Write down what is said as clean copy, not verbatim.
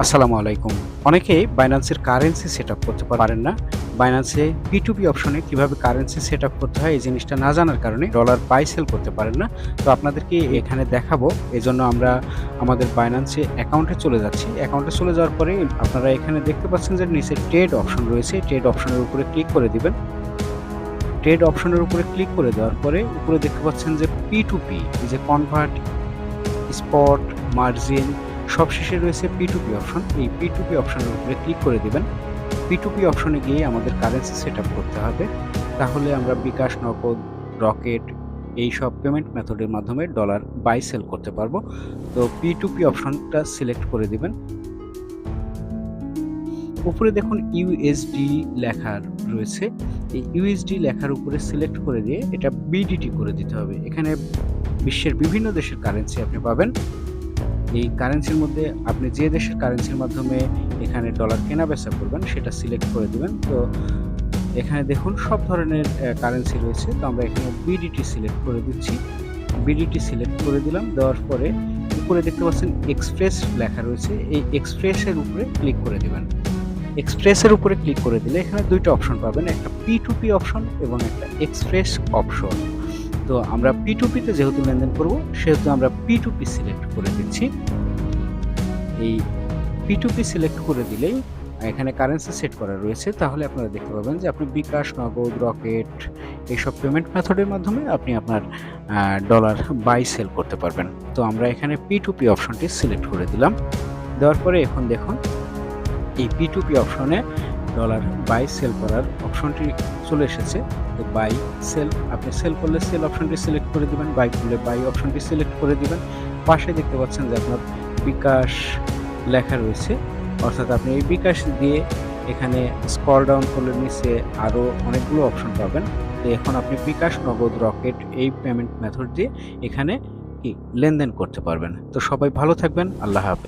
আসসালামু আলাইকুম। অনেকেই বাইন্যান্সের কারেন্সি সেটআপ করতে পারেন না। বাইন্যান্সে P2P অপশনে কিভাবে কারেন্সি সেটআপ করতে হয় এই জিনিসটা না জানার কারণে ডলার বাই সেল করতে পারেন না। তো আপনাদেরকে এখানে দেখাবো। এজন্য আমরা আমাদের বাইন্যান্সে অ্যাকাউন্টে চলে যাচ্ছি। অ্যাকাউন্টে চলে যাওয়ার পরে আপনারা এখানে দেখতে পাচ্ছেন যে নিচে ট্রেড অপশন রয়েছে। ট্রেড অপশনের উপরে ক্লিক করে দিবেন। ট্রেড অপশনের উপরে ক্লিক করে দেওয়ার পরে উপরে দেখতে পাচ্ছেন যে P2P এই যে কনভার্ট, স্পট, মার্জিন সবশেষে রয়েছে P2P অপশন। এই P2P অপশনের উপরে ক্লিক করে দিবেন। P2P অপশনে গিয়ে আমাদের কারেন্সি সেটআপ করতে হবে। তাহলে আমরা বিকাশ, নগদ, রকেট এইসব পেমেন্ট মেথডের মাধ্যমে ডলার বাই সেল করতে পারবো। তো P2P অপশনটা সিলেক্ট করে দিবেন। উপরে দেখুন ইউএসডি লেখা রয়েছে। এই ইউএসডি লেখার উপরে সিলেক্ট করে দিয়ে এটা বিডিটি করে দিতে হবে। এখানে বিশ্বের বিভিন্ন দেশের কারেন্সি আপনি পাবেন। এই কারেন্সির মধ্যে আপনি যে দেশের কারেন্সির মাধ্যমে এখানে ডলার কেনা-বেচা করবেন সেটা সিলেক্ট করে দিবেন। তো এখানে দেখুন সব ধরনের কারেন্সি রয়েছে। তো আমরা এখানে বিডিটি সিলেক্ট করে দিচ্ছি। বিডিটি সিলেক্ট করে দিলাম। দেওয়ার পরে উপরে দেখতে পাচ্ছেন এক্সপ্রেস লেখা রয়েছে। এই এক্সপ্রেসের উপরে ক্লিক করে দিবেন। এক্সপ্রেসের উপরে ক্লিক করে দিলে এখানে ২ টা অপশন পাবেন। একটা P2P অপশন এবং একটা এক্সপ্রেস অপশন। তো আমরা P2P তে যেহেতু লেনদেন করব সেহেতু আমরা P2P সিলেক্ট করে দিচ্ছি। এই P2P সিলেক্ট করে দিলেই এখানে কারেন্সি সেট করা রয়েছে। তাহলে আপনারা দেখতে পাবেন যে আপনি বিকাশ, নগদ, রকেট এইসব পেমেন্ট মেথডের মাধ্যমে আপনি আপনার ডলার বাই সেল করতে পারবেন। তো আমরা এখানে P2P অপশনটি সিলেক্ট করে দিলাম। দেওয়ার পরে এখন দেখুন এই P2P অপশনে ডলার বাই সেল করার অপশনটি চলে এসেছে। তো বাই সেল আপনি সেল করলে সেল অপশনটি সিলেক্ট করে দিবেন, বাই করলে বাই অপশনটি সিলেক্ট করে দিবেন। পাশে দেখতে পাচ্ছেন যে আপনার বিকাশ লেখা রয়েছে, অর্থাৎ আপনি এই বিকাশ দিয়ে এখানে স্ক্রল ডাউন করলে নিচে আরও অনেকগুলো অপশন পাবেন। তো এখন আপনি বিকাশ, নগদ, রকেট এই পেমেন্ট মেথড দিয়ে এখানে কি লেনদেন করতে পারবেন। তো সবাই ভালো থাকবেন। আল্লাহ হাফেজ।